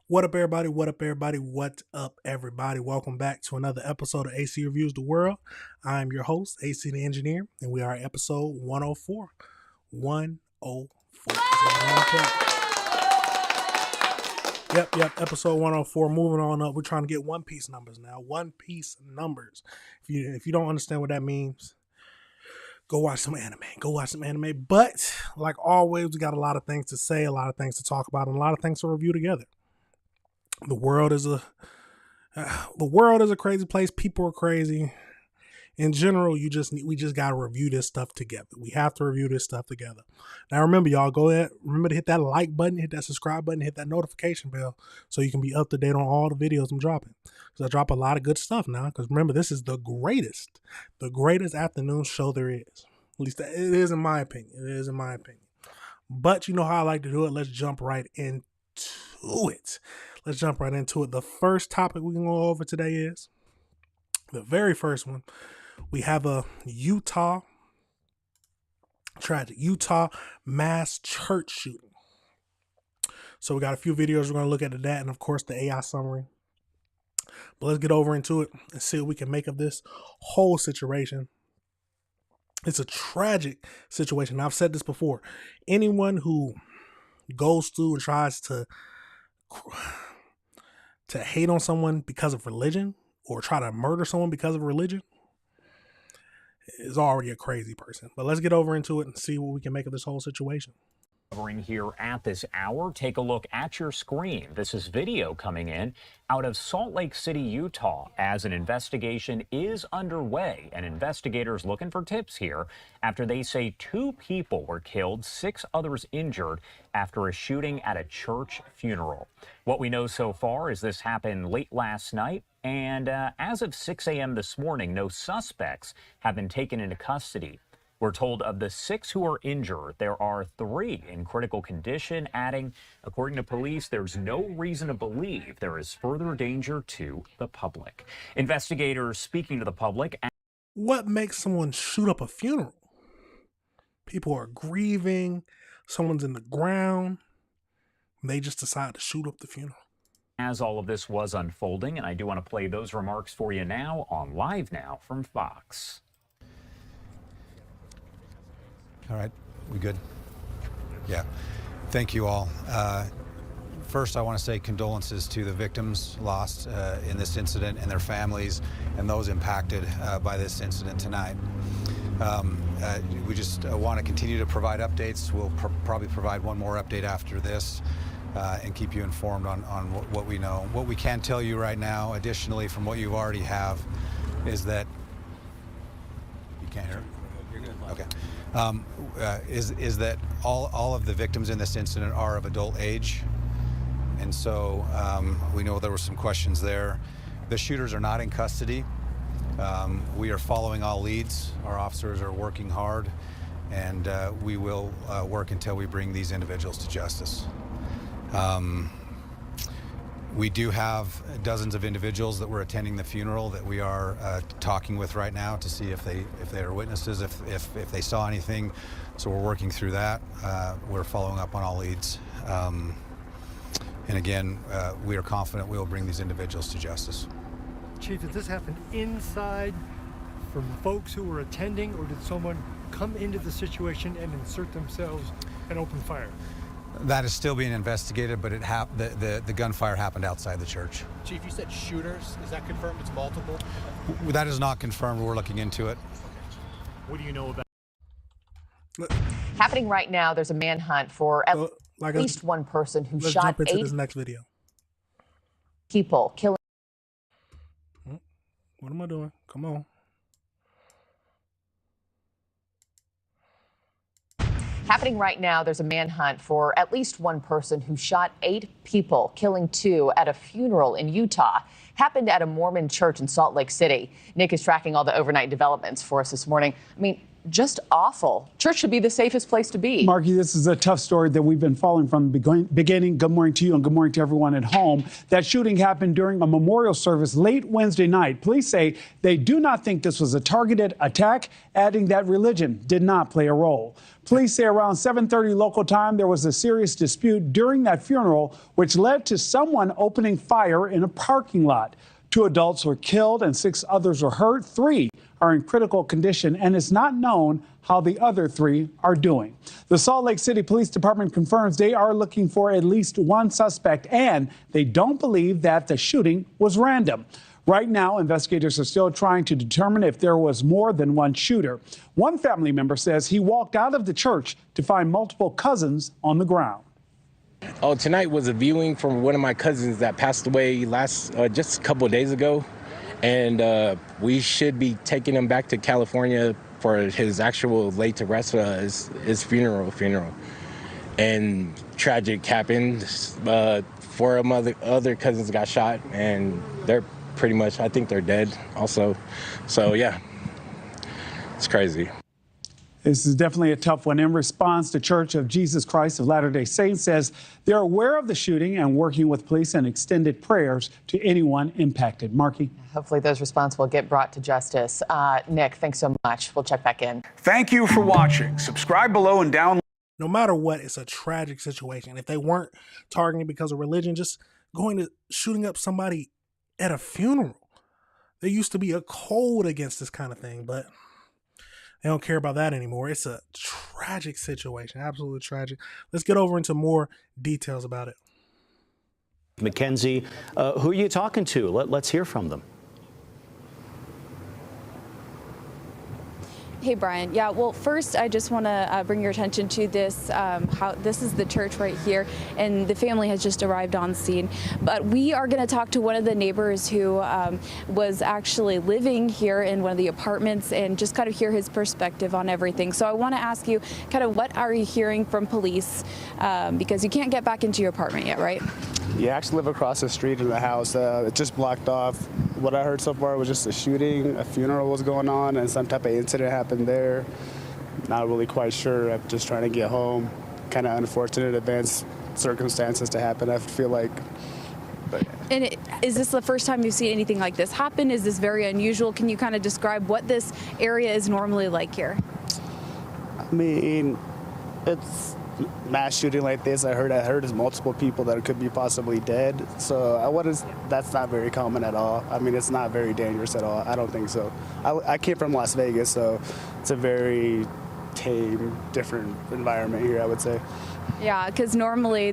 What up, everybody? What up, everybody? What up, everybody? Welcome back to another episode of AC Reviews the World. I'm your host, AC the Engineer, and we are at episode 104. 104. Yep, episode 104. Moving on up. We're trying to get One Piece numbers now. One Piece numbers. If you don't understand what that means, go watch some anime. But, like always, we got a lot of things to say, a lot of things to talk about, and a lot of things to review together. The world is a crazy place. People are crazy. In general, we just gotta review this stuff together. We have to review this stuff together. Now remember, y'all, go ahead. Remember to hit that like button, hit that subscribe button, hit that notification bell so you can be up to date on all the videos I'm dropping. Because I drop a lot of good stuff now. Because remember, this is the greatest afternoon show there is. At least it is in my opinion. But you know how I like to do it. Let's jump right into it. The first topic we can go over today is the very first one. We have a tragic Utah mass church shooting. So we got a few videos we're going to look at that, and of course the AI summary. But let's get over into it and see what we can make of this whole situation. It's a tragic situation. I've said this before. Anyone who goes through and tries to hate on someone because of religion or try to murder someone because of religion is already a crazy person. But let's get over into it and see what we can make of this whole situation. Covering here at this hour, take a look at your screen. This is video coming in out of Salt Lake City, Utah, as an investigation is underway, and investigators looking for tips here after they say 2 people were killed, 6 others injured after a shooting at a church funeral. What we know so far is this happened late last night, and as of 6 a.m. this morning, no suspects have been taken into custody. We're told of the 6 who are injured, there are 3 in critical condition, adding, according to police, there's no reason to believe there is further danger to the public. Investigators speaking to the public. What makes someone shoot up a funeral? People are grieving, someone's in the ground, and they just decide to shoot up the funeral. As all of this was unfolding, and I do want to play those remarks for you now on Live Now from Fox. All right, we good? Yeah, thank you all. First, I want to say condolences to the victims lost in this incident and their families and those impacted by this incident tonight. We just want to continue to provide updates. We'll probably provide one more update after this and keep you informed on what we know. What we can tell you right now, additionally, from what you already have, is that you can't hear it? You're good. Okay. Is that all of the victims in this incident are of adult age, and so we know there were some questions there. The shooters are not in custody. We are following all leads. Our officers are working hard, and we will work until we bring these individuals to justice. We do have dozens of individuals that were attending the funeral that we are talking with right now to see if they are witnesses, if they saw anything. So we're working through that. We're following up on all leads. And again, we are confident we will bring these individuals to justice. Chief, did this happen inside from folks who were attending, or did someone come into the situation and insert themselves and open fire? That is still being investigated, but the gunfire happened outside the church. Chief, you said shooters. Is that confirmed? It's multiple? That is not confirmed. We're looking into it. What do you know about? Happening right now, there's a manhunt for at least one person who shot jump into 8 this next video. people, killing. What am I doing? Come on. Happening right now, there's a manhunt for at least one person who shot 8 people, killing 2 at a funeral in Utah. Happened at a Mormon church in Salt Lake City. Nick is tracking all the overnight developments for us this morning. I mean, just awful. Church should be the safest place to be. Marky, this is a tough story that we've been following from the beginning. Good morning to you and good morning to everyone at home. That shooting happened during a memorial service late Wednesday night. Police say they do not think this was a targeted attack, adding that religion did not play a role. Police say around 7:30 local time, there was a serious dispute during that funeral, which led to someone opening fire in a parking lot. 2 adults were killed and 6 others were hurt. 3 are in critical condition, and it's not known how the other 3 are doing. The Salt Lake City Police Department confirms they are looking for at least 1 suspect, and they don't believe that the shooting was random. Right now, investigators are still trying to determine if there was more than 1 shooter. One family member says he walked out of the church to find multiple cousins on the ground. Oh, tonight was a viewing from one of my cousins that passed away just a couple of days ago. And we should be taking him back to California for his actual laid to rest, his funeral. And tragic happened. 4 of my other cousins got shot, and they're pretty much, I think they're dead also. So yeah, it's crazy. This is definitely a tough one. In response, the Church of Jesus Christ of Latter-day Saints says they're aware of the shooting and working with police and extended prayers to anyone impacted. Marky? Hopefully those responsible get brought to justice. Nick, thanks so much. We'll check back in. Thank you for watching. Subscribe below and download. No matter what, it's a tragic situation. If they weren't targeting because of religion, just going to shooting up somebody at a funeral. There used to be a code against this kind of thing, but they don't care about that anymore. It's a tragic situation, absolutely tragic. Let's get over into more details about it. Mackenzie, who are you talking to? Let's hear from them. Hey, Brian. Yeah, well, first, I just want to bring your attention to this. This is the church right here, and the family has just arrived on scene. But we are going to talk to one of the neighbors who was actually living here in one of the apartments and just kind of hear his perspective on everything. So I want to ask you, kind of, what are you hearing from police? Because you can't get back into your apartment yet, right? Yeah, I actually live across the street in the house. It just blocked off. What I heard so far was just a shooting, a funeral was going on, and some type of incident happened there. Not really quite sure. I'm just trying to get home. Kind of unfortunate events, circumstances to happen, I feel like. But. And is this the first time you've seen anything like this happen? Is this very unusual? Can you kind of describe what this area is normally like here? I mean, it's mass shooting like this. I heard there's multiple people that could be possibly dead. So that's not very common at all. I mean, it's not very dangerous at all. I don't think so. I came from Las Vegas, so it's a very tame, different environment here, I would say. Yeah, because normally,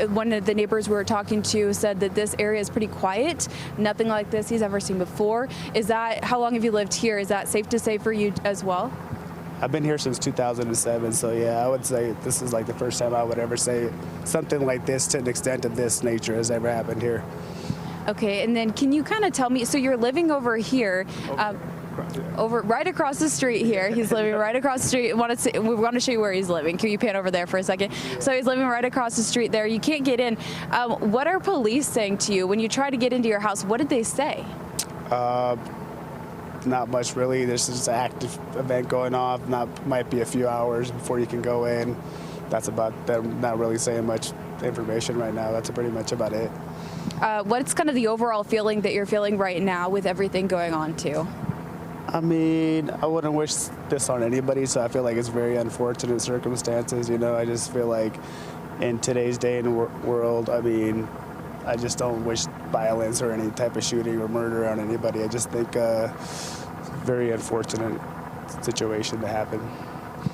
one of the neighbors we were talking to said that this area is pretty quiet. Nothing like this he's ever seen before. How long have you lived here? Is that safe to say for you as well? I've been here since 2007, so yeah, I would say this is like the first time I would ever say something like this to an extent of this nature has ever happened here. Okay, and then can you kind of tell me, so you're living over here, right across the street here. He's living right across the street. We want to show you where he's living. Can you pan over there for a second? So he's living right across the street there. You can't get in. What are police saying to you when you try to get into your house? What did they say? Not much really. There's just an active event going off. Might be a few hours before you can go in. That's about them. Not really saying much information right now. That's pretty much about it. What's kind of the overall feeling that you're feeling right now with everything going on too? I mean, I wouldn't wish this on anybody, so I feel like it's very unfortunate circumstances. You know, I just feel like in today's day and world, I mean, I just don't wish violence or any type of shooting or murder on anybody. I just think very unfortunate situation to happen.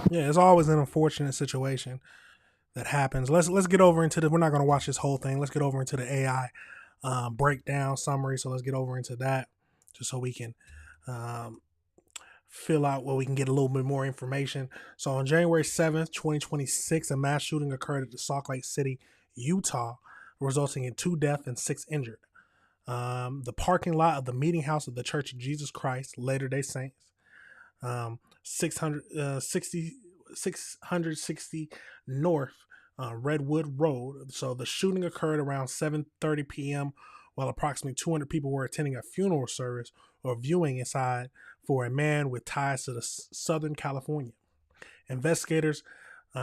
Yeah, it's always an unfortunate situation that happens. Let's get over into we're not going to watch this whole thing. Let's get over into the AI breakdown summary. So let's get over into that just so we can fill out where we can get a little bit more information. So on January 7th, 2026, a mass shooting occurred at the Salt Lake City, Utah, resulting in 2 deaths and 6 injured. The parking lot of the meeting house of the Church of Jesus Christ, Latter-day Saints, 660 North Redwood Road. So the shooting occurred around 7:30 p.m. while approximately 200 people were attending a funeral service or viewing inside for a man with ties to Southern California. Investigators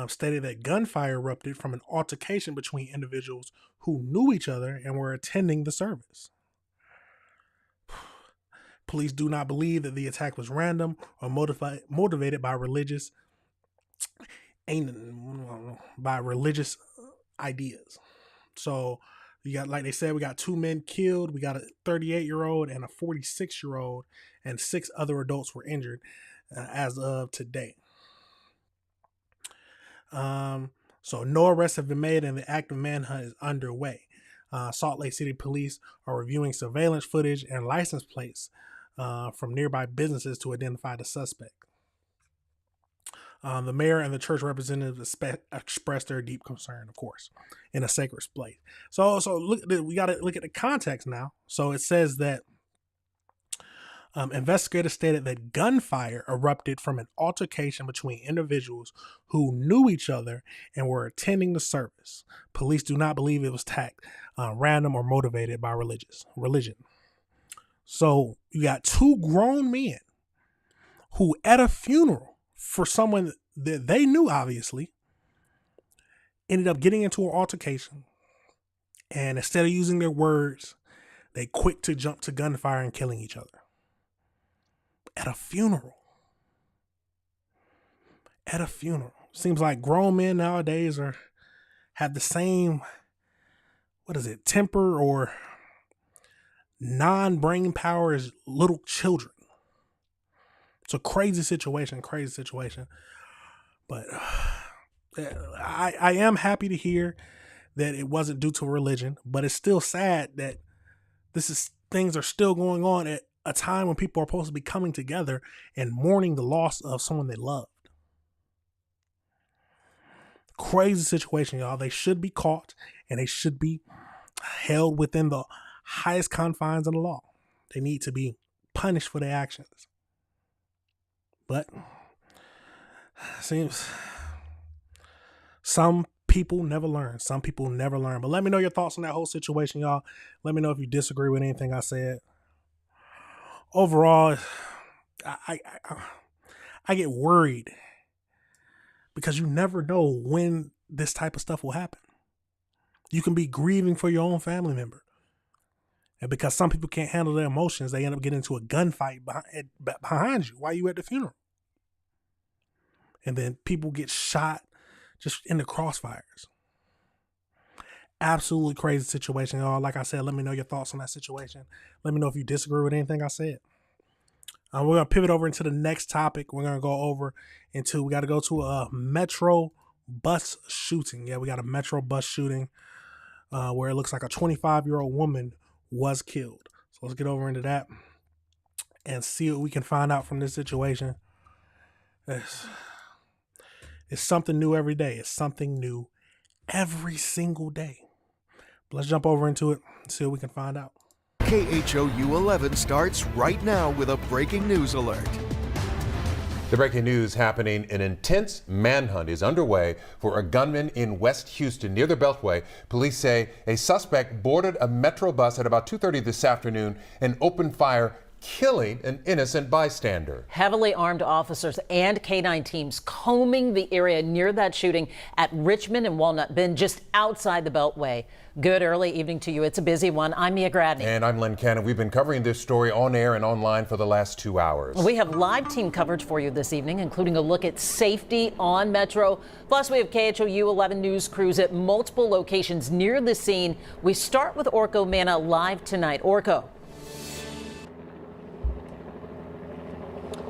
stated that gunfire erupted from an altercation between individuals who knew each other and were attending the service. Police do not believe that the attack was random or motivated by religious ideas. So you got, like they said, we got 2 men killed. We got a 38-year-old and a 46-year-old, and 6 other adults were injured as of today. So no arrests have been made and the active manhunt is underway. Salt Lake City police are reviewing surveillance footage and license plates from nearby businesses to identify the suspect. The mayor and the church representatives expressed their deep concern, of course, in a sacred place. So look, we got to look at the context now. So it says that investigators stated that gunfire erupted from an altercation between individuals who knew each other and were attending the service. Police do not believe it was random or motivated by religion. So you got 2 grown men who at a funeral for someone that they knew, obviously, ended up getting into an altercation. And instead of using their words, they quick to jump to gunfire and killing each other. At a funeral. At a funeral. Seems like grown men nowadays have the same, temper or non-brain power as little children. It's a crazy situation. But I am happy to hear that it wasn't due to religion, but it's still sad that things are still going on at a time when people are supposed to be coming together and mourning the loss of someone they loved. Crazy situation, y'all. They should be caught and they should be held within the highest confines of the law. They need to be punished for their actions. But seems some people never learn. But let me know your thoughts on that whole situation, y'all. Let me know if you disagree with anything I said. Overall, I get worried because you never know when this type of stuff will happen. You can be grieving for your own family member. And because some people can't handle their emotions, they end up getting into a gunfight behind you while you at the funeral. And then people get shot just in the crossfires. Absolutely crazy situation, y'all. Like I said, let me know your thoughts on that situation. Let me know if you disagree with anything I said. We're going to pivot over into the next topic. We're going to go over into, we got to go to a metro bus shooting. Yeah, we got a metro bus shooting where it looks like a 25-year-old woman was killed. So let's get over into that and see what we can find out from this situation. It's something new every day. It's something new every single day. But let's jump over into it and see what we can find out. KHOU 11 starts right now with a breaking news alert. The breaking news happening: an intense manhunt is underway for a gunman in West Houston near the Beltway. Police say a suspect boarded a Metro bus at about 2:30 this afternoon and opened fire, killing an innocent bystander. Heavily armed officers and K-9 teams combing the area near that shooting at Richmond and Walnut Bend, just outside the Beltway. Good early evening to you. It's a busy one. I'm Mia Gradney. And I'm Len Cannon. We've been covering this story on air and online for the last 2 hours. We have live team coverage for you this evening, including a look at safety on Metro. Plus, we have KHOU 11 news crews at multiple locations near the scene. We start with Orko Manna live tonight. Orko.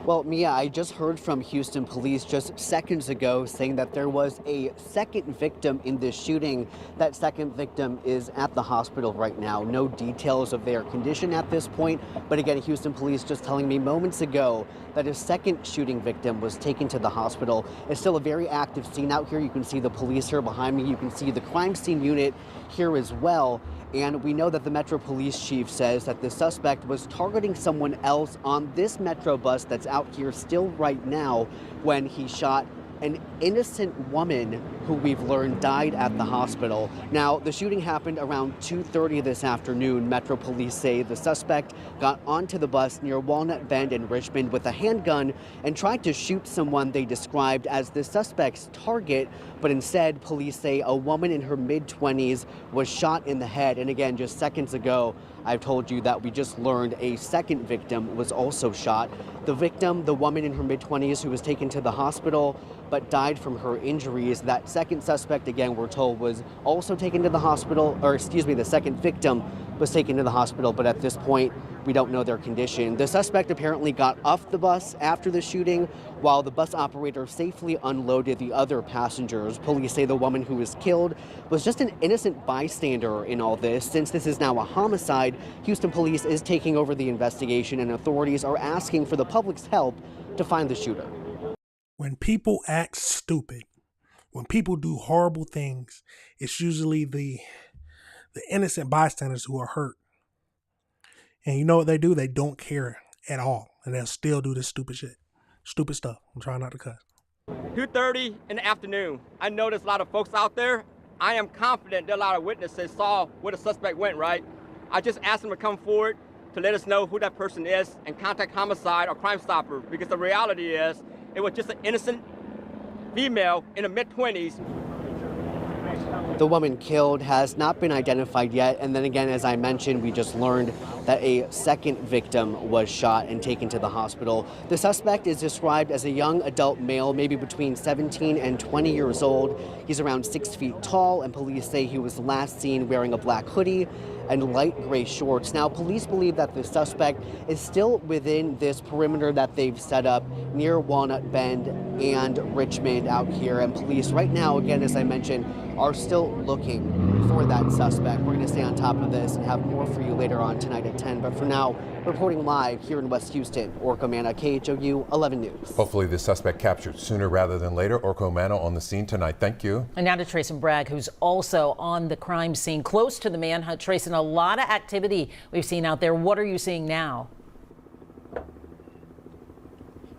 Well, Mia, I just heard from Houston police just seconds ago saying that there was a second victim in this shooting. That second victim is at the hospital right now. No details of their condition at this point. But again, Houston police just telling me moments ago that a second shooting victim was taken to the hospital. It's still a very active scene out here. You can see the police here behind me. You can see the crime scene unit here as well. And we know that the Metro Police Chief says that the suspect was targeting someone else on this Metro bus that's out here still right now when he shot an innocent woman who we've learned died at the hospital. Now, the shooting happened around 2:30 this afternoon. Metro Police say the suspect got onto the bus near Walnut Bend in Richmond with a handgun and tried to shoot someone they described as the suspect's target, but instead, police say a woman in her mid-20s was shot in the head. And again, just seconds ago, I've told you that we just learned a second victim was also shot. The victim, the woman in her mid-20s who was taken to the hospital but died from her injuries. That second suspect, again, we're told, was also taken to the hospital, or excuse me, the second victim was taken to the hospital, but at this point, we don't know their condition. The suspect apparently got off the bus after the shooting, while the bus operator safely unloaded the other passengers. Police say the woman who was killed was just an innocent bystander in all this. Since this is now a homicide, Houston Police is taking over the investigation, and authorities are asking for the public's help to find the shooter. When people act stupid, when people do horrible things, it's usually the innocent bystanders who are hurt. And you know what they do? They don't care at all. And they'll still do this stupid shit. Stupid stuff. I'm trying not to cuss. 2:30 in the afternoon. I know there's a lot of folks out there. I am confident there are a lot of witnesses saw where the suspect went, right? I just asked them to come forward to let us know who that person is and contact homicide or Crime Stopper, because the reality is it was just an innocent female in the mid-20s. The woman killed has not been identified yet. And then again, as I mentioned, we just learned that a second victim was shot and taken to the hospital. The suspect is described as a young adult male, maybe between 17 and 20 years old. He's around 6 feet tall, and police say he was last seen wearing a black hoodie and light gray shorts. Now, police believe that the suspect is still within this perimeter that they've set up near Walnut Bend and Richmond out here. And police right now, again, as I mentioned, are still looking for that suspect. We're going to stay on top of this and have more for you later on tonight at 10. But for now, reporting live here in West Houston, Orko Manna, KHOU 11 News. Hopefully the suspect captured sooner rather than later. Orko Manna on the scene tonight. Thank you. And now to Trayson Bragg, who's also on the crime scene close to the manhunt. Trayson, a lot of activity we've seen out there. What are you seeing now?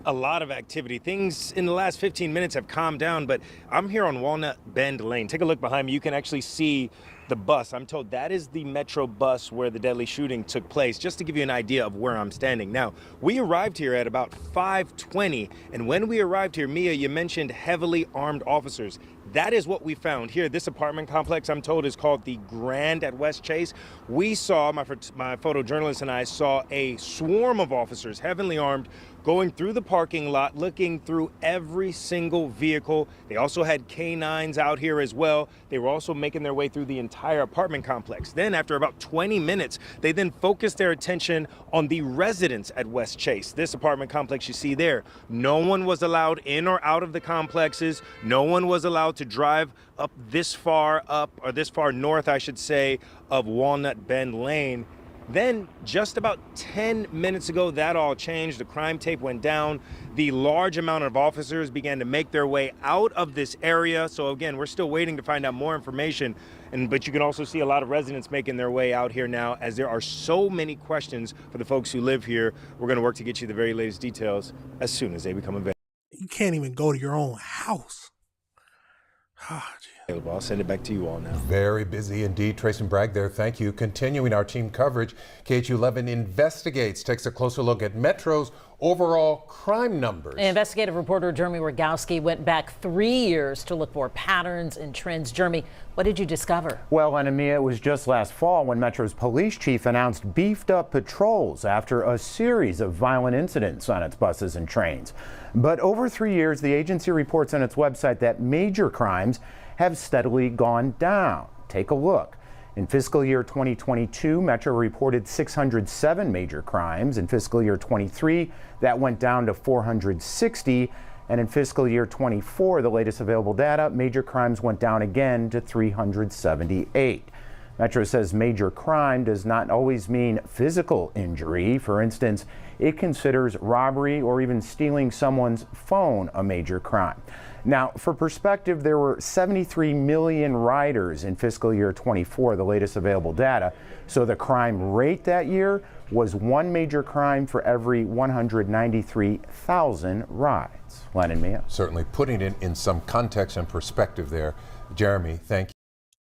A lot of activity. Things in the last 15 minutes have calmed down, but I'm here on Walnut Bend Lane. Take a look behind me. You can actually see the bus. I'm told that is the Metro bus where the deadly shooting took place, just to give you an idea of where I'm standing. Now, we arrived here at about 5:20, and when we arrived here, Mia, you mentioned heavily armed officers. That is what we found here. This apartment complex, I'm told, is called the Grand at West Chase. We saw, my photojournalist and I saw a swarm of officers, heavily armed, going through the parking lot, looking through every single vehicle. They also had canines out here as well. They were also making their way through the entire apartment complex. Then after about 20 minutes, they then focused their attention on the residents at West Chase. This apartment complex you see there, no one was allowed in or out of the complexes. No one was allowed to drive up this far north, I should say, of Walnut Bend Lane. Then just about 10 minutes ago, that all changed. The crime tape went down. The large amount of officers began to make their way out of this area. So again, we're still waiting to find out more information. But you can also see a lot of residents making their way out here now, as there are so many questions for the folks who live here. We're going to work to get you the very latest details as soon as they become available. You can't even go to your own house. I'll send it back to you all now. Very busy indeed. Trayson Bragg there. Thank you. Continuing our team coverage, KHOU 11 Investigates takes a closer look at Metro's overall crime numbers. Investigative reporter Jeremy Rogowski went back 3 years to look for patterns and trends. Jeremy, what did you discover? Well, Anamia, it was just last fall when Metro's police chief announced beefed up patrols after a series of violent incidents on its buses and trains. But over 3 years, the agency reports on its website that major crimes have steadily gone down. Take a look. In fiscal year 2022, Metro reported 607 major crimes. In fiscal year 23, that went down to 460. And in fiscal year 24, the latest available data, major crimes went down again to 378. Metro says major crime does not always mean physical injury. For instance, it considers robbery or even stealing someone's phone a major crime. Now, for perspective, there were 73 million riders in fiscal year 24, the latest available data. So the crime rate that year was one major crime for every 193,000 rides. Len and Mia. Certainly putting it in some context and perspective there. Jeremy, thank you.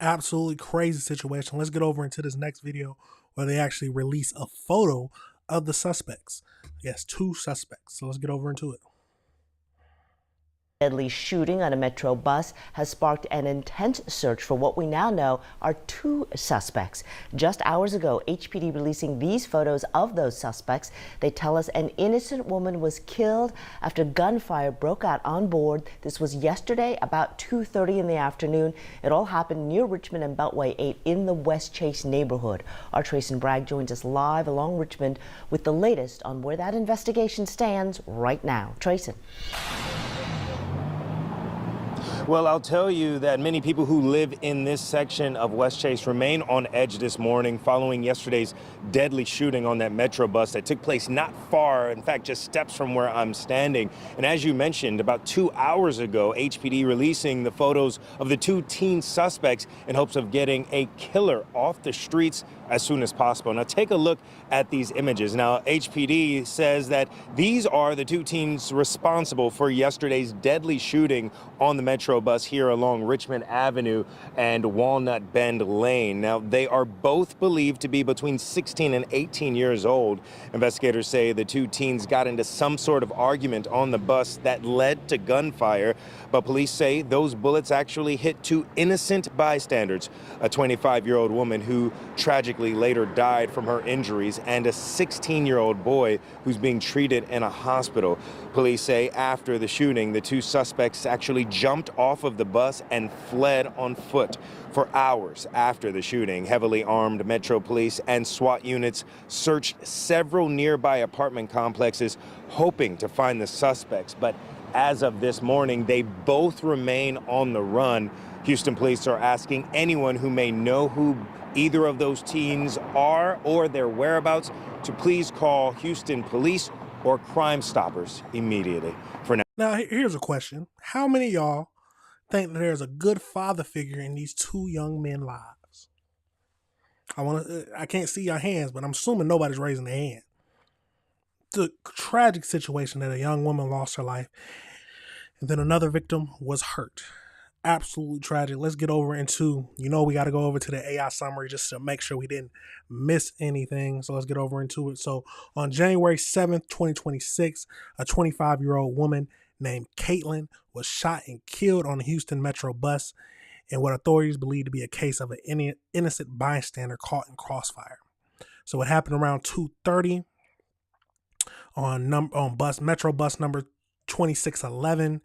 Absolutely crazy situation. Let's get over into this next video where they actually release a photo of the suspects. Yes, 2 suspects. So let's get over into it. Deadly shooting on a Metro bus has sparked an intense search for what we now know are 2 suspects. Just hours ago, HPD releasing these photos of those suspects. They tell us an innocent woman was killed after gunfire broke out on board. This was yesterday about 2:30 in the afternoon. It all happened near Richmond and Beltway 8 in the West Chase neighborhood. Our Trayson Bragg joins us live along Richmond with the latest on where that investigation stands right now. Trayson. Well, I'll tell you that many people who live in this section of West Chase remain on edge this morning following yesterday's deadly shooting on that Metro bus that took place not far, in fact, just steps from where I'm standing. And as you mentioned, about 2 hours ago, HPD releasing the photos of the 2 teen suspects in hopes of getting a killer off the streets as soon as possible. Now take a look at these images. Now HPD says that these are the 2 teens responsible for yesterday's deadly shooting on the Metro bus here along Richmond Avenue and Walnut Bend Lane. Now they are both believed to be between 16 and 18 years old. Investigators say the 2 teens got into some sort of argument on the bus that led to gunfire, but police say those bullets actually hit 2 innocent bystanders, a 25-year-old woman who tragically later died from her injuries, and a 16-year-old boy who's being treated in a hospital. Police say after the shooting, the 2 suspects actually jumped off of the bus and fled on foot. For hours after the shooting, heavily armed Metro Police and SWAT units searched several nearby apartment complexes, hoping to find the suspects. But as of this morning, they both remain on the run. Houston police are asking anyone who may know who either of those teens are or their whereabouts to please call Houston police or Crime Stoppers immediately. For now. Now, here's a question. How many of y'all think that there's a good father figure in these 2 young men's lives? I can't see your hands, but I'm assuming nobody's raising their hand. It's a tragic situation that a young woman lost her life and then another victim was hurt. Absolutely tragic. Let's get over into, we got to go over to the AI summary just to make sure we didn't miss anything. So let's get over into it. So on January 7th, 2026, a 25-year-old woman named Caitlin was shot and killed on a Houston Metro bus in what authorities believe to be a case of an innocent bystander caught in crossfire. So it happened around 2:30 on Metro bus number 2611.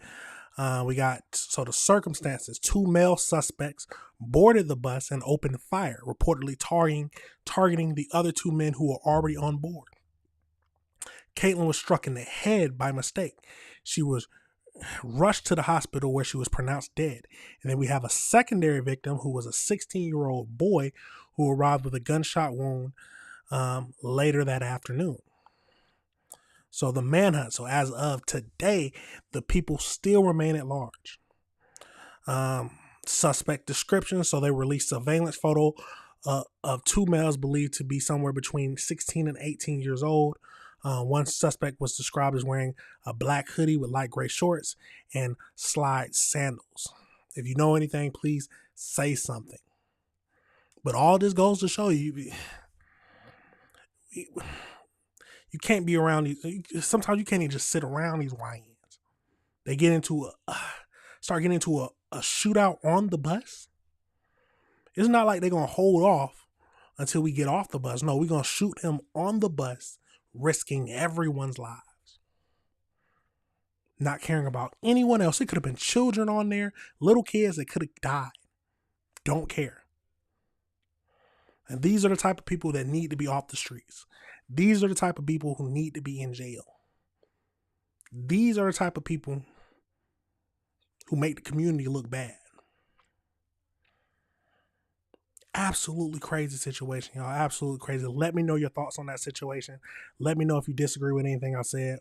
So the circumstances: 2 male suspects boarded the bus and opened fire, reportedly targeting the other 2 men who were already on board. Caitlin was struck in the head by mistake. She was rushed to the hospital where she was pronounced dead. And then we have a secondary victim who was a 16-year-old boy who arrived with a gunshot wound later that afternoon. So the manhunt. So as of today, the people still remain at large. Suspect description. So they released surveillance photo of 2 males believed to be somewhere between 16 and 18 years old. One suspect was described as wearing a black hoodie with light gray shorts and slide sandals. If you know anything, please say something. But all this goes to show you, you can't be around these. Sometimes you can't even just sit around these YNs. They start getting into a shootout on the bus. It's not like they're going to hold off until we get off the bus. No, we're going to shoot him on the bus, risking everyone's lives. Not caring about anyone else. It could have been children on there, little kids that could have died. Don't care. And these are the type of people that need to be off the streets. These are the type of people who need to be in jail. These are the type of people who make the community look bad. Absolutely crazy situation, y'all. Absolutely crazy. Let me know your thoughts on that situation. Let me know if you disagree with anything I said.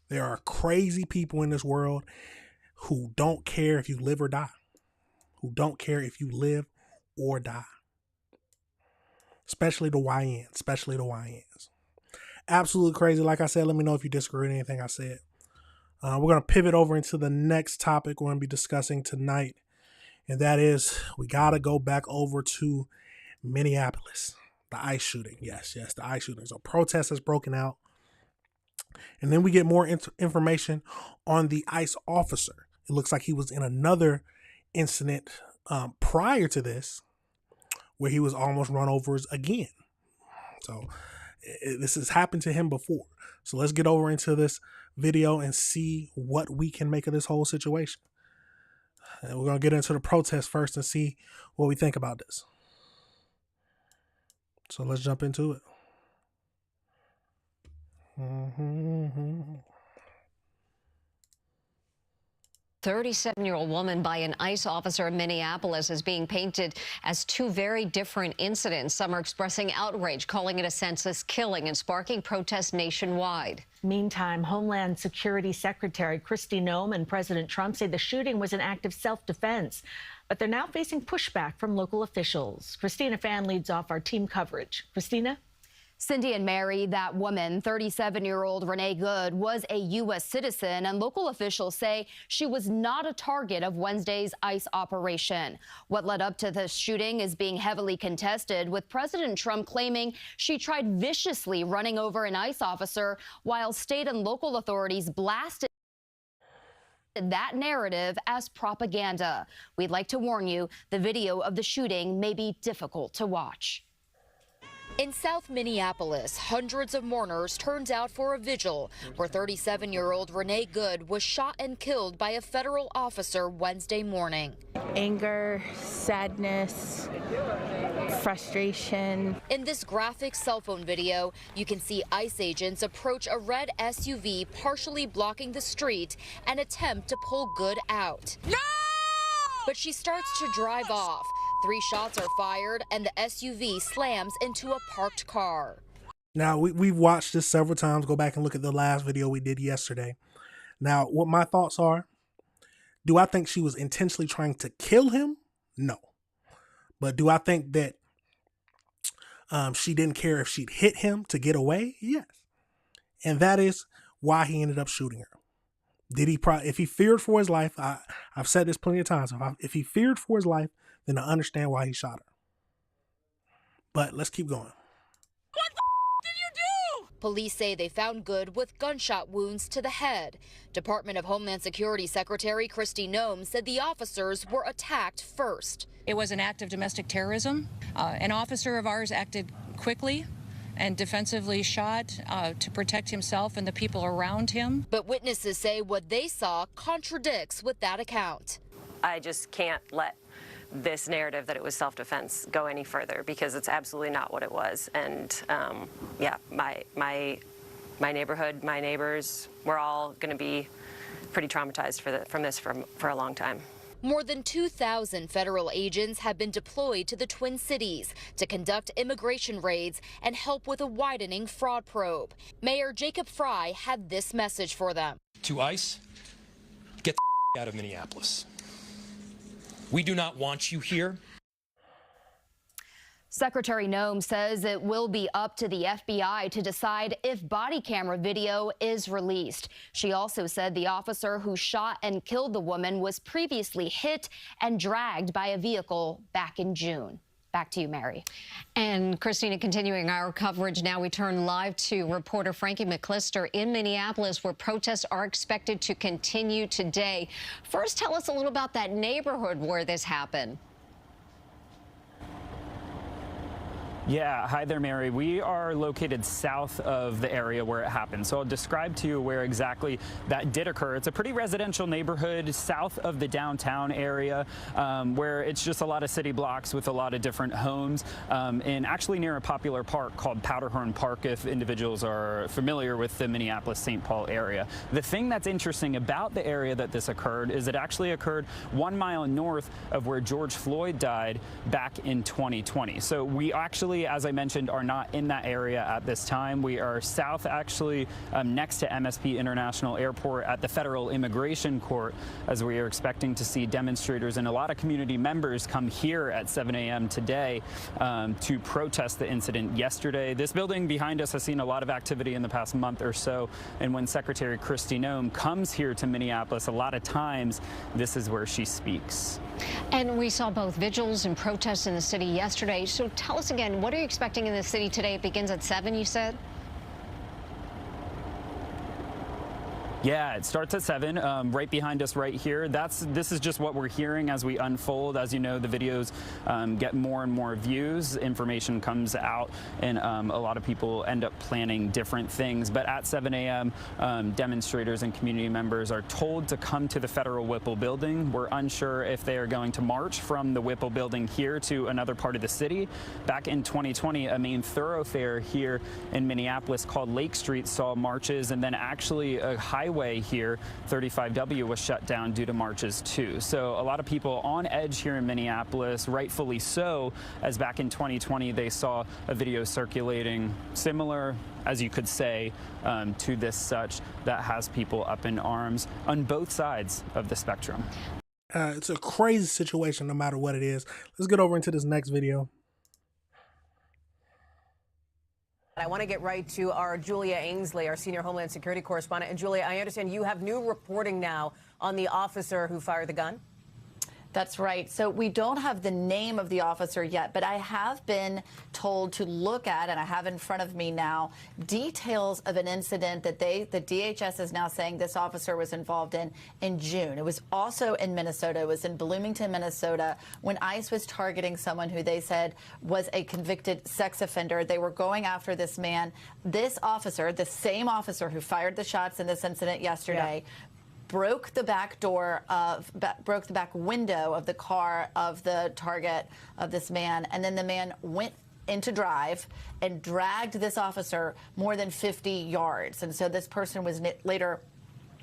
There are crazy people in this world who don't care if you live or die. Who don't care if you live or die. Especially the YNs. Especially the YNs. Absolutely crazy. Like I said, let me know if you disagree with anything I said. We're going to pivot over into the next topic we're going to be discussing tonight. And that is, we got to go back over to Minneapolis. The ICE shooting. Yes, the ICE shooting. So protest has broken out. And then we get more information on the ICE officer. It looks like he was in another incident prior to this where he was almost run over again. So this has happened to him before. So let's get over into this video and see what we can make of this whole situation. And we're going to get into the protest first and see what we think about this. So let's jump into it. 37-year-old woman by an ICE officer in Minneapolis is being painted as two very different incidents. Some are expressing outrage, calling it a senseless killing and sparking protests nationwide. Meantime, Homeland Security Secretary Kristi Noem and President Trump say the shooting was an act of self-defense, but they're now facing pushback from local officials. Christina Fan leads off our team coverage. Christina? Cindy and Mary, that woman, 37-year-old Renee Good, was a U.S. citizen, and local officials say she was not a target of Wednesday's ICE operation. What led up to the shooting is being heavily contested, with President Trump claiming she tried viciously running over an ICE officer, while state and local authorities blasted that narrative as propaganda. We'd like to warn you, the video of the shooting may be difficult to watch. In South Minneapolis, hundreds of mourners turned out for a vigil where 37-year-old Renee Good was shot and killed by a federal officer Wednesday morning. Anger, sadness, frustration. In this graphic cell phone video, you can see ICE agents approach a red SUV partially blocking the street and attempt to pull Good out. No! But she starts to drive off. 3 shots are fired and the SUV slams into a parked car. Now, we've watched this several times. Go back and look at the last video we did yesterday. Now, what my thoughts are, do I think she was intentionally trying to kill him? No. But do I think that she didn't care if she'd hit him to get away? Yes. And that is why he ended up shooting her. Did he if he feared for his life, I've said this plenty of times, if he feared for his life, then I understand why he shot her. But let's keep going. What the did you do? Police say they found Good with gunshot wounds to the head. Department of Homeland Security Secretary Kristi Noem said the officers were attacked first. It was an act of domestic terrorism. An officer of ours acted quickly and defensively shot to protect himself and the people around him. But witnesses say what they saw contradicts with that account. I just can't let this narrative that it was self-defense go any further, because it's absolutely not what it was. And yeah, my neighborhood, my neighbors, we're all going to be pretty traumatized from this for a long time. More than 2,000 federal agents have been deployed to the Twin Cities to conduct immigration raids and help with a widening fraud probe. Mayor Jacob Fry had this message for them. To ICE, get the out of Minneapolis. We do not want you here. Secretary Noem says it will be up to the FBI to decide if body camera video is released. She also said the officer who shot and killed the woman was previously hit and dragged by a vehicle back in June. Back to you, Mary. And Christina, continuing our coverage now, we turn live to reporter Frankie McClister in Minneapolis, where protests are expected to continue today. First, tell us a little about that neighborhood where this happened. Yeah, hi there, Mary. We are located south of the area where it happened. So I'll describe to you where exactly that did occur. It's a pretty residential neighborhood south of the downtown area where it's just a lot of city blocks with a lot of different homes and actually near a popular park called Powderhorn Park if individuals are familiar with the Minneapolis-St. Paul area. The thing that's interesting about the area that this occurred is it actually occurred 1 mile north of where George Floyd died back in 2020. So we actually, as I mentioned, are not in that area at this time. We are south, actually, next to MSP International Airport at the Federal Immigration Court, as we are expecting to see demonstrators and a lot of community members come here at 7 a.m. today to protest the incident yesterday. This building behind us has seen a lot of activity in the past month or so, and when Secretary Kristi Noem comes here to Minneapolis, a lot of times this is where she speaks. And we saw both vigils and protests in the city yesterday. So tell us again, what are you expecting in the city today? It begins at 7, you said? Yeah, it starts at 7, right behind us right here. This is just what we're hearing as we unfold. As you know, the videos get more and more views. Information comes out, and a lot of people end up planning different things. But at 7 a.m., demonstrators and community members are told to come to the Federal Whipple building. We're unsure if they are going to march from the Whipple building here to another part of the city. Back in 2020, a main thoroughfare here in Minneapolis called Lake Street saw marches, and then actually a highway here, 35W, was shut down due to marches too. So a lot of people on edge here in Minneapolis, rightfully so, as back in 2020 they saw a video circulating similar, as you could say, to this such that has people up in arms on both sides of the spectrum. It's a crazy situation no matter what it is. Let's get over into this next video. I want to get right to our Julia Ainsley, our senior Homeland Security correspondent. And Julia, I understand you have new reporting now on the officer who fired the gun. That's right. So we don't have the name of the officer yet, but I have been told to look at, and I have in front of me now, details of an incident that the DHS is now saying this officer was involved in June. It was also in Minnesota. It was in Bloomington, Minnesota, when ICE was targeting someone who they said was a convicted sex offender. They were going after this man. This officer, the same officer who fired the shots in this incident yesterday, broke the back window of the car of the target of this man, and then the man went into drive and dragged this officer more than 50 yards. And so this person was later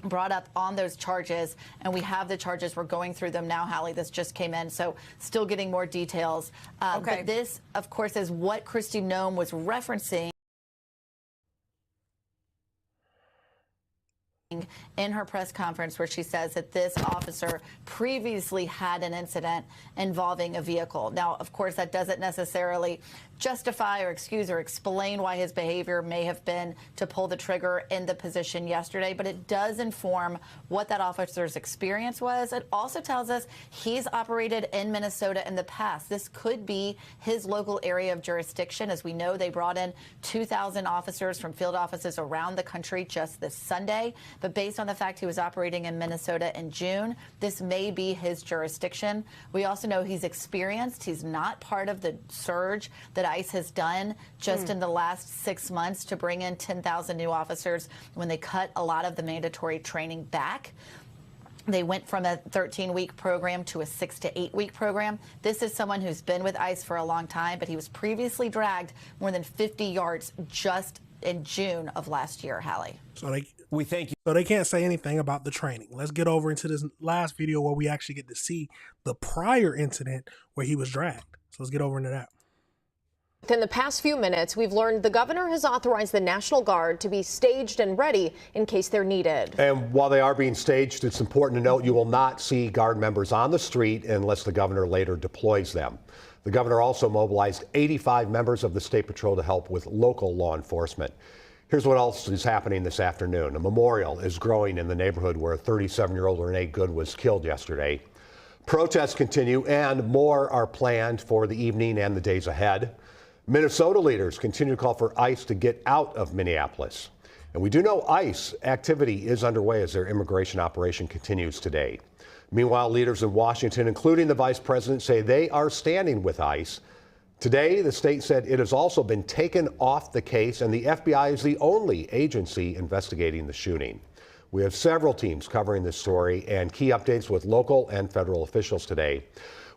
brought up on those charges, and we have the charges. We're going through them now, Hallie. This just came in, so still getting more details. But this, of course, is what Kristi Noem was referencing in her press conference, where she says that this officer previously had an incident involving a vehicle. Now, of course, that doesn't necessarily justify or excuse or explain why his behavior may have been to pull the trigger in the position yesterday, but it does inform what that officer's experience was. It also tells us he's operated in Minnesota in the past. This could be his local area of jurisdiction. As we know, they brought in 2,000 officers from field offices around the country just this Sunday. But based on the fact he was operating in Minnesota in June, this may be his jurisdiction. We also know he's experienced. He's not part of the surge that ICE has done just in the last 6 months to bring in 10,000 new officers when they cut a lot of the mandatory training back. They went from a 13-week program to a 6 to 8 week program. This is someone who's been with ICE for a long time, but he was previously dragged more than 50 yards just in June of last year, Hallie. So we thank you. So they can't say anything about the training. Let's get over into this last video where we actually get to see the prior incident where he was dragged. So let's get over into that. In the past few minutes, we've learned the governor has authorized the National Guard to be staged and ready in case they're needed. And while they are being staged, it's important to note you will not see Guard members on the street unless the governor later deploys them. The governor also mobilized 85 members of the State Patrol to help with local law enforcement. Here's what else is happening this afternoon. A memorial is growing in the neighborhood where 37-year-old Renee Good was killed yesterday. Protests continue and more are planned for the evening and the days ahead. Minnesota leaders continue to call for ICE to get out of Minneapolis. And we do know ICE activity is underway as their immigration operation continues today. Meanwhile, leaders in Washington, including the vice president, say they are standing with ICE Today, the state said it has also been taken off the case, and the FBI is the only agency investigating the shooting. We have several teams covering this story and key updates with local and federal officials today.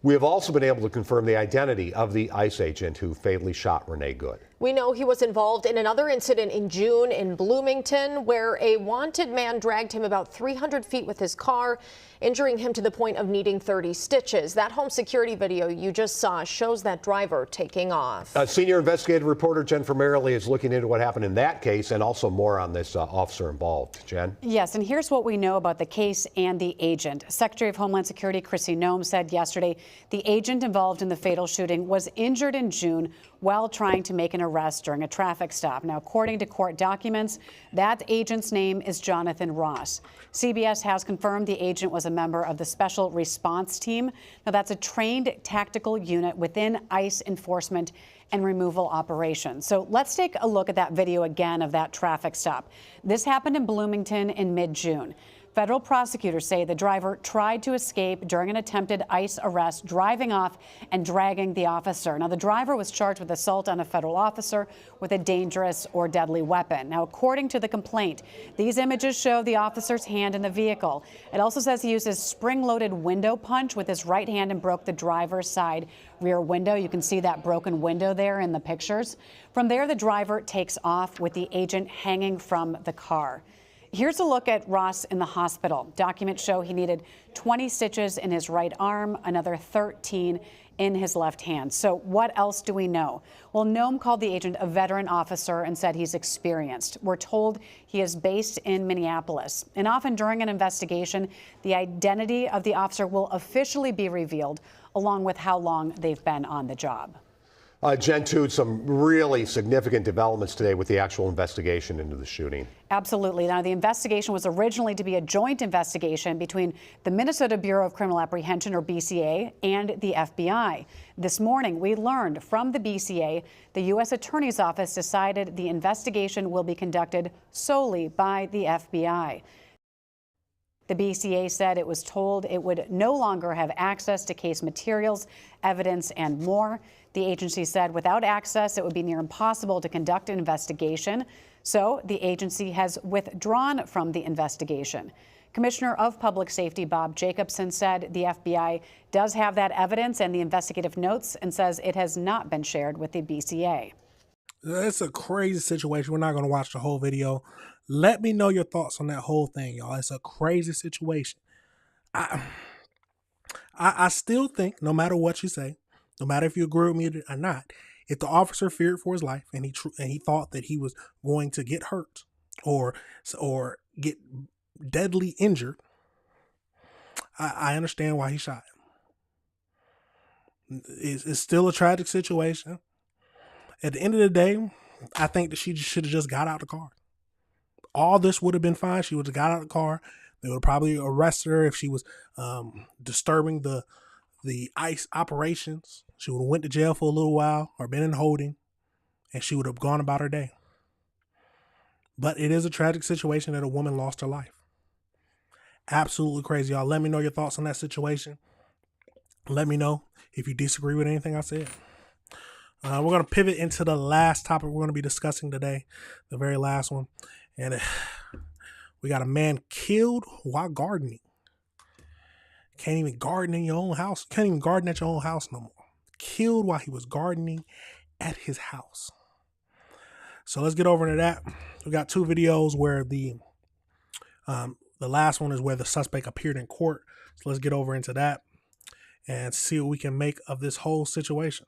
We have also been able to confirm the identity of the ICE agent who fatally shot Renee Good. We know he was involved in another incident in June in Bloomington, where a wanted man dragged him about 300 feet with his car, injuring him to the point of needing 30 stitches. That home security video you just saw shows that driver taking off. Senior investigative reporter Jennifer Merrily is looking into what happened in that case and also more on this officer involved. Jen? Yes, and here's what we know about the case and the agent. Secretary of Homeland Security Kristi Noem said yesterday the agent involved in the fatal shooting was injured in June while trying to make an arrest during a traffic stop. Now, according to court documents, that agent's name is Jonathan Ross. CBS has confirmed the agent was a member of the Special Response Team. Now, that's a trained tactical unit within ICE enforcement and removal operations. So let's take a look at that video again of that traffic stop. This happened in Bloomington in mid-June. Federal prosecutors say the driver tried to escape during an attempted ICE arrest, driving off and dragging the officer. Now, the driver was charged with assault on a federal officer with a dangerous or deadly weapon. Now, according to the complaint, these images show the officer's hand in the vehicle. It also says he used his spring-loaded window punch with his right hand and broke the driver's side rear window. You can see that broken window there in the pictures. From there, the driver takes off with the agent hanging from the car. Here's a look at Ross in the hospital. Documents show he needed 20 stitches in his right arm, another 13 in his left hand. So what else do we know? Well, Noem called the agent a veteran officer and said he's experienced. We're told he is based in Minneapolis. And often during an investigation, the identity of the officer will officially be revealed, along with how long they've been on the job. Jen, too, some really significant developments today with the actual investigation into the shooting. Absolutely. Now, the investigation was originally to be a joint investigation between the Minnesota Bureau of Criminal Apprehension, or BCA, and the FBI. This morning, we learned from the BCA the U.S. Attorney's Office decided the investigation will be conducted solely by the FBI. The BCA said it was told it would no longer have access to case materials, evidence, and more. The agency said without access, it would be near impossible to conduct an investigation. So the agency has withdrawn from the investigation. Commissioner of Public Safety Bob Jacobson said the FBI does have that evidence and the investigative notes, and says it has not been shared with the BCA. It's a crazy situation. We're not going to watch the whole video. Let me know your thoughts on that whole thing, y'all. It's a crazy situation. I still think, no matter what you say, no matter if you agree with me or not, if the officer feared for his life and he thought that he was going to get hurt or get deadly injured, I understand why he shot him. It's still a tragic situation. At the end of the day, I think that she should have just got out of the car. All this would have been fine. She would have got out of the car. They would have probably arrested her if she was disturbing the ICE operations. She would have went to jail for a little while or been in holding, and she would have gone about her day. But it is a tragic situation that a woman lost her life. Absolutely crazy, y'all. Let me know your thoughts on that situation. Let me know if you disagree with anything I said. We're going to pivot into the last topic we're going to be discussing today, the very last one. And we got a man killed while gardening. Can't even garden in your own house. Can't even garden at your own house no more. Killed while he was gardening at his house. So let's get over into that. We got two videos where the last one is where the suspect appeared in court. So let's get over into that and see what we can make of this whole situation.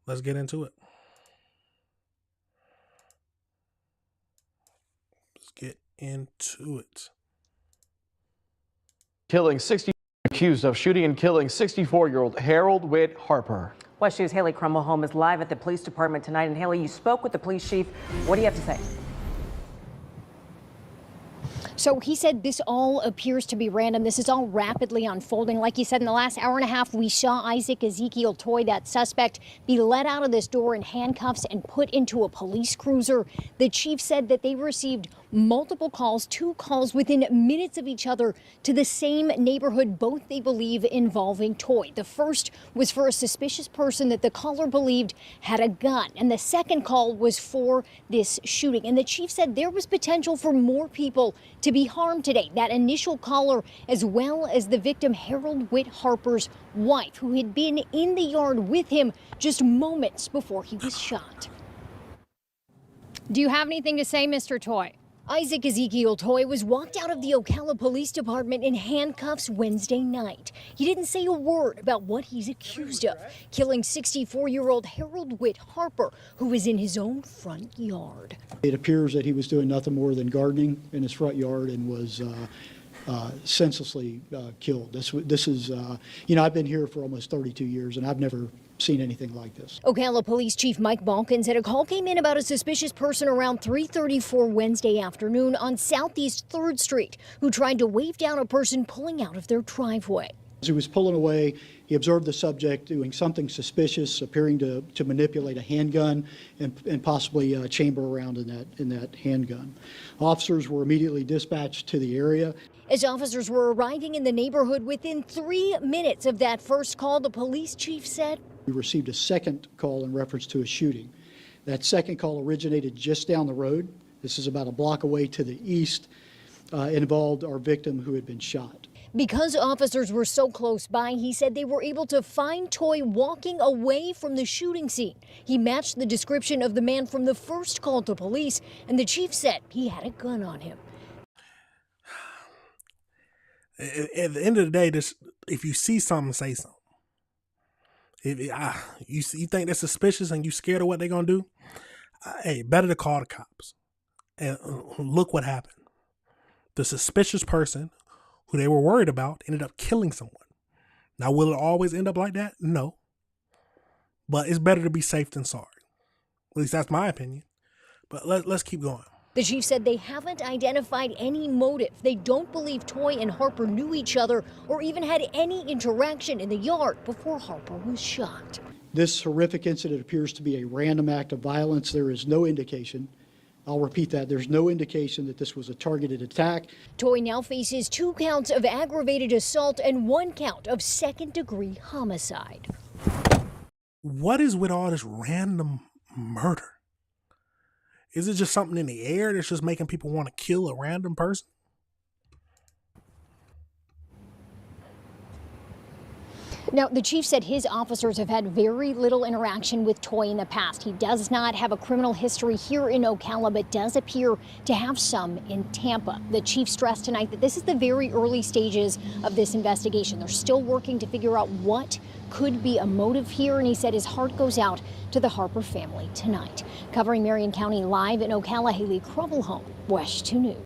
Let's get into it. Let's get into it. Killing 60 accused of shooting and killing 64-year-old Harold Witt Harper. West News' Haley Krummelholm is live at the police department tonight. And Haley, you spoke with the police chief. What do you have to say? So he said this all appears to be random. This is all rapidly unfolding. Like you said, in the last hour and a half, we saw Isaac Ezekiel Toy, that suspect, be let out of this door in handcuffs and put into a police cruiser. The chief said that they received multiple calls, 2 calls within minutes of each other to the same neighborhood, both they believe involving Toy. The first was for a suspicious person that the caller believed had a gun, and the second call was for this shooting. And the chief said there was potential for more people to be harmed today. That initial caller, as well as the victim, Harold Witt Harper's wife, who had been in the yard with him just moments before he was shot. Do you have anything to say, Mr. Toy? Isaac Ezekiel Toy was walked out of the Ocala Police Department in handcuffs Wednesday night. He didn't say a word about what he's accused of, killing 64-year-old Harold Witt Harper, who was in his own front yard. It appears that he was doing nothing more than gardening in his front yard and was senselessly killed. This is, I've been here for almost 32 years, and I've never seen anything like this. Ocala Police Chief Mike Balkin said a call came in about a suspicious person around 3:34 Wednesday afternoon on Southeast 3rd Street who tried to wave down a person pulling out of their driveway. As he was pulling away, he observed the subject doing something suspicious, appearing to manipulate a handgun and possibly chamber around in that handgun. Officers were immediately dispatched to the area. As officers were arriving in the neighborhood within 3 minutes of that first call, the police chief said, we received a second call in reference to a shooting. That second call originated just down the road. This is about a block away to the east. It involved our victim who had been shot. Because officers were so close by, he said they were able to find Toy walking away from the shooting scene. He matched the description of the man from the first call to police, and the chief said he had a gun on him. At the end of the day, if you see something, say something. You think they're suspicious and you scared of what they're going to do, hey, better to call the cops. And look what happened. The suspicious person who they were worried about ended up killing someone. Now, will it always end up like that? No. But it's better to be safe than sorry. At least that's my opinion. But let's keep going. The chief said they haven't identified any motive. They don't believe Toy and Harper knew each other or even had any interaction in the yard before Harper was shot. This horrific incident appears to be a random act of violence. There is no indication, I'll repeat that, there's no indication that this was a targeted attack. Toy now faces 2 counts of aggravated assault and 1 count of second-degree homicide. What is with all this random murder? Is it just something in the air that's just making people want to kill a random person? Now, the chief said his officers have had very little interaction with Toy in the past. He does not have a criminal history here in Ocala, but does appear to have some in Tampa. The chief stressed tonight that this is the very early stages of this investigation. They're still working to figure out what could be a motive here, and he said his heart goes out to the Harper family tonight. Covering Marion County live in Ocala, Haley Krubelholm, WESH 2 News.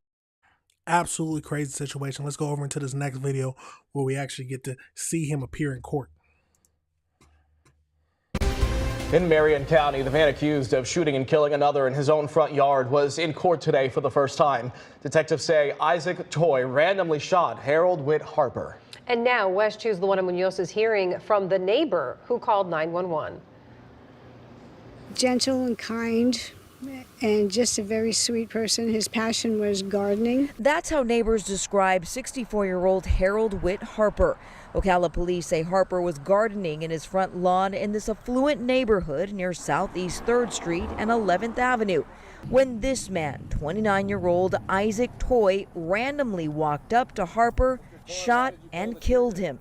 Absolutely crazy situation. Let's go over into this next video where we actually get to see him appear in court. In Marion County, the man accused of shooting and killing another in his own front yard was in court today for the first time. Detectives say Isaac Toy randomly shot Harold Witt Harper. And now WESH 2's Luana Munoz is hearing from the neighbor who called 911. Gentle and kind and just a very sweet person. His passion was gardening. That's how neighbors describe 64-year-old Harold Witt Harper. Ocala police say Harper was gardening in his front lawn in this affluent neighborhood near Southeast 3rd Street and 11th Avenue when this man, 29-year-old Isaac Toy, randomly walked up to Harper, shot and killed him.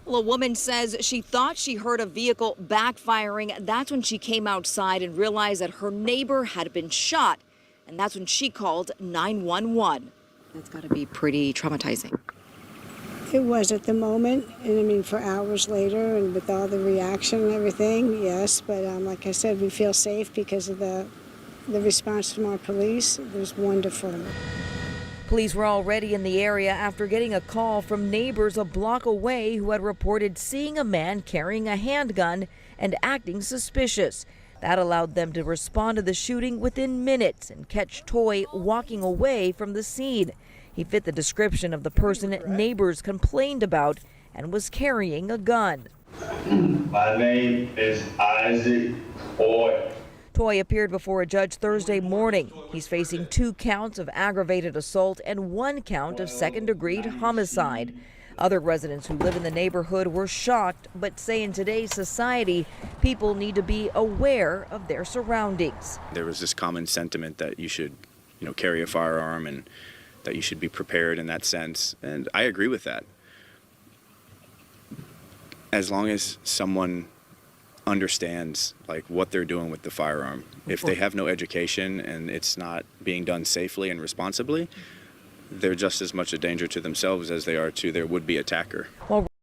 Well, a woman says she thought she heard a vehicle backfiring. That's when she came outside and realized that her neighbor had been shot. And that's when she called 911. That's got to be pretty traumatizing. It was at the moment, and I mean for hours later, and with all the reaction and everything, yes. But like I said, we feel safe because of the response from our police. It was wonderful. Police were already in the area after getting a call from neighbors a block away who had reported seeing a man carrying a handgun and acting suspicious. That allowed them to respond to the shooting within minutes and catch Toy walking away from the scene. He fit the description of the person neighbors complained about and was carrying a gun. My name is Isaac Toy. Toy appeared before a judge Thursday morning. He's facing 2 counts of aggravated assault and 1 count of second-degree homicide. Other residents who live in the neighborhood were shocked, but say in today's society, people need to be aware of their surroundings. There was this common sentiment that you should, carry a firearm and that you should be prepared in that sense. And I agree with that. As long as someone understands what they're doing with the firearm. If they have no education and it's not being done safely and responsibly, they're just as much a danger to themselves as they are to their would-be attacker.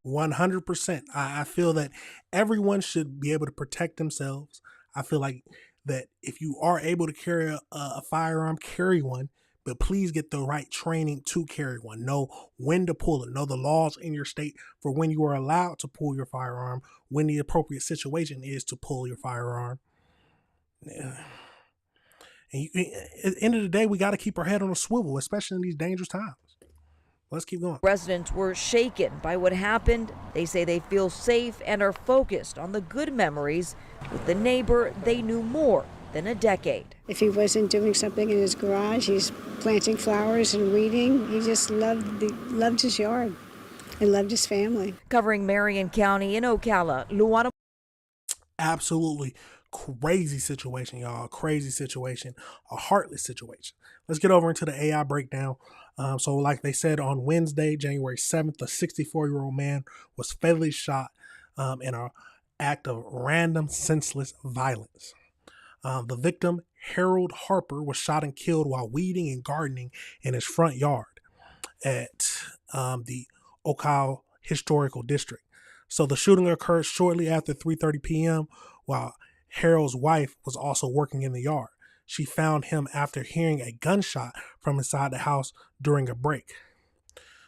100%. I feel that everyone should be able to protect themselves. I feel like that if you are able to carry a firearm, carry one, but please get the right training to carry one. Know when to pull it. Know the laws in your state for when you are allowed to pull your firearm, when the appropriate situation is to pull your firearm. Yeah. And at the end of the day, we got to keep our head on a swivel, especially in these dangerous times. Let's keep going. Residents were shaken by what happened. They say they feel safe and are focused on the good memories with the neighbor they knew more than a decade. If he wasn't doing something in his garage, he's planting flowers and reading. He just loved his yard and loved his family. Covering Marion County in Ocala, Luana. Absolutely crazy situation, y'all. Crazy situation. A heartless situation. Let's get over into the AI breakdown. So like they said on Wednesday, January 7th, a 64-year-old man was fatally shot in an act of random, senseless violence. The victim, Harold Harper, was shot and killed while weeding and gardening in his front yard at the Ocala Historical District. So the shooting occurred shortly after 3:30 p.m. while Harold's wife was also working in the yard. She found him after hearing a gunshot from inside the house during a break.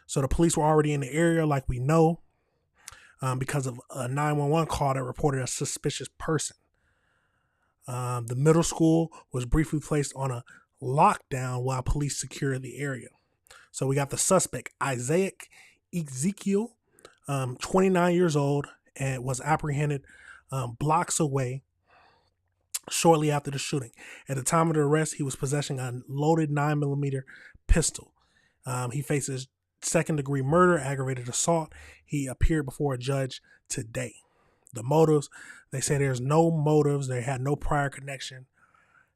So the police were already in the area, like we know, because of a 911 call that reported a suspicious person. The middle school was briefly placed on a lockdown while police secured the area. So we got the suspect, Ezekiel, 29 years old, and was apprehended blocks away shortly after the shooting. At the time of the arrest, he was possessing a loaded 9mm pistol. He faces second-degree murder, aggravated assault. He appeared before a judge today. The motives, they say there's no motives. They had no prior connection.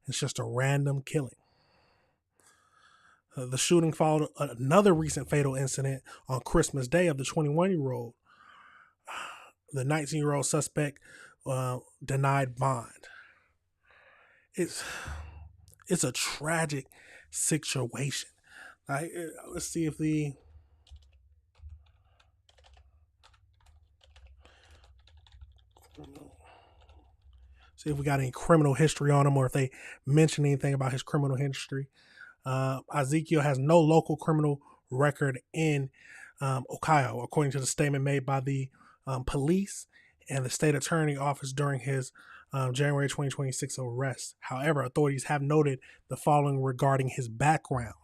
It's just a random killing. The shooting followed another recent fatal incident on Christmas Day of the 21-year-old. The 19-year-old suspect denied bond. It's a tragic situation. Let's see if see if we got any criminal history on him or if they mention anything about his criminal history. Ezekiel has no local criminal record in Ohio, according to the statement made by the police and the state attorney office during his January 2026 arrest. However, authorities have noted the following regarding his background.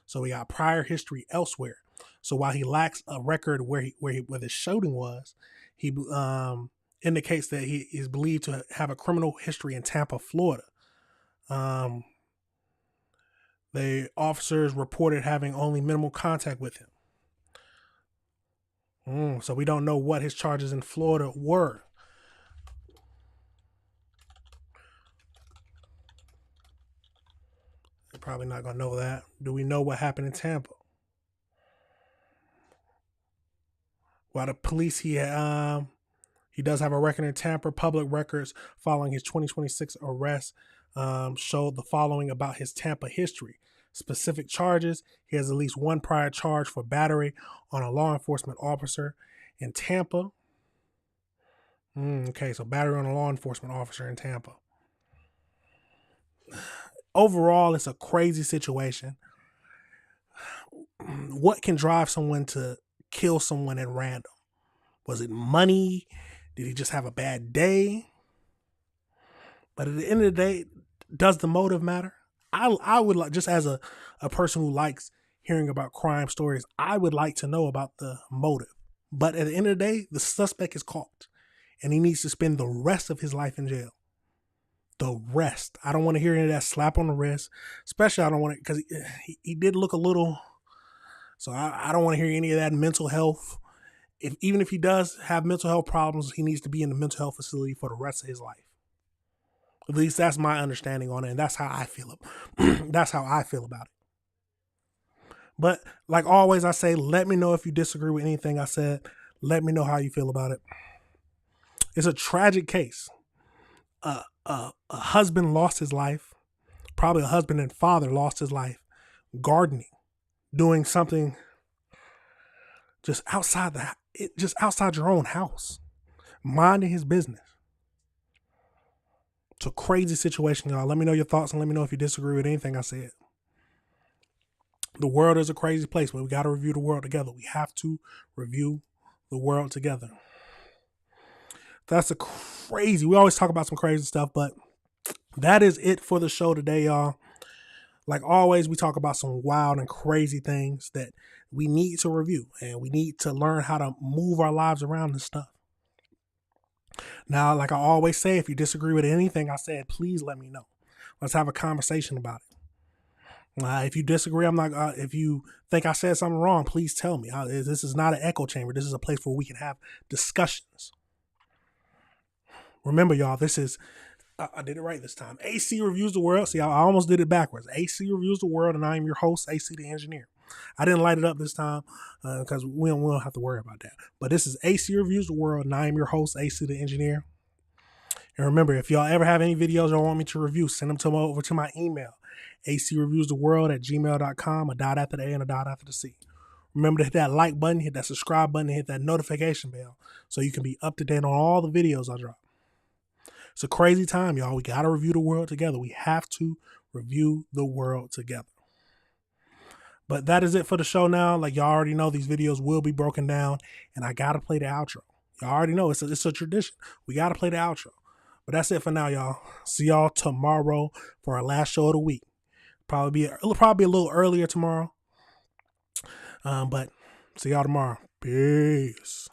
So we got prior history elsewhere. So while he lacks a record where the shooting was, he indicates that he is believed to have a criminal history in Tampa, Florida. The officers reported having only minimal contact with him. So we don't know what his charges in Florida were. They're probably not going to know that. Do we know what happened in Tampa? While the police, he does have a record in Tampa. Public records following his 2026 arrest showed the following about his Tampa history. Specific charges: he has at least one prior charge for battery on a law enforcement officer in Tampa. Okay, so battery on a law enforcement officer in Tampa. Overall, it's a crazy situation. What can drive someone to kill someone at random? Was it money? Did he just have a bad day? But at the end of the day, does the motive matter? I would like, just as a person who likes hearing about crime stories, I would like to know about the motive. But at the end of the day, the suspect is caught and he needs to spend the rest of his life in jail. the rest. I don't want to hear any of that slap on the wrist. Especially I don't want to, because he did look a little, so I don't want to hear any of that mental health. Even if he does have mental health problems, he needs to be in the mental health facility for the rest of his life. At least that's my understanding on it, and that's how I feel. That's how I feel about it. But like always, I say, let me know if you disagree with anything I said. Let me know how you feel about it. It's a tragic case. A husband lost his life. Probably a husband and father lost his life gardening, doing something just outside your own house, minding his business. It's a crazy situation, y'all. Let me know your thoughts and let me know if you disagree with anything I said. The world is a crazy place, but we got to review the world together. We have to review the world together. That's we always talk about some crazy stuff, but that is it for the show today, y'all. Like always, we talk about some wild and crazy things that we need to review, and we need to learn how to move our lives around this stuff. Now, like I always say, if you disagree with anything I said, please let me know. Let's have a conversation about it. If you disagree, if you think I said something wrong, please tell me. This is not an echo chamber. This is a place where we can have discussions. Remember, y'all, this is, I did it right this time. AC Reviews the World. See, I almost did it backwards. AC Reviews the World, and I am your host, AC the Engineer. I didn't light it up this time because we don't have to worry about that. But this is AC Reviews the World, and I am your host, AC the Engineer. And remember, if y'all ever have any videos y'all want me to review, send them over to my email, acreviewstheworld@gmail.com, a dot after the A and a dot after the C. Remember to hit that like button, hit that subscribe button, and hit that notification bell so you can be up to date on all the videos I drop. It's a crazy time, y'all. We got to review the world together. We have to review the world together. But that is it for the show now. Like y'all already know, these videos will be broken down, and I got to play the outro. Y'all already know it's a tradition. We got to play the outro. But that's it for now, y'all. See y'all tomorrow for our last show of the week. It'll probably be a little earlier tomorrow. But see y'all tomorrow. Peace.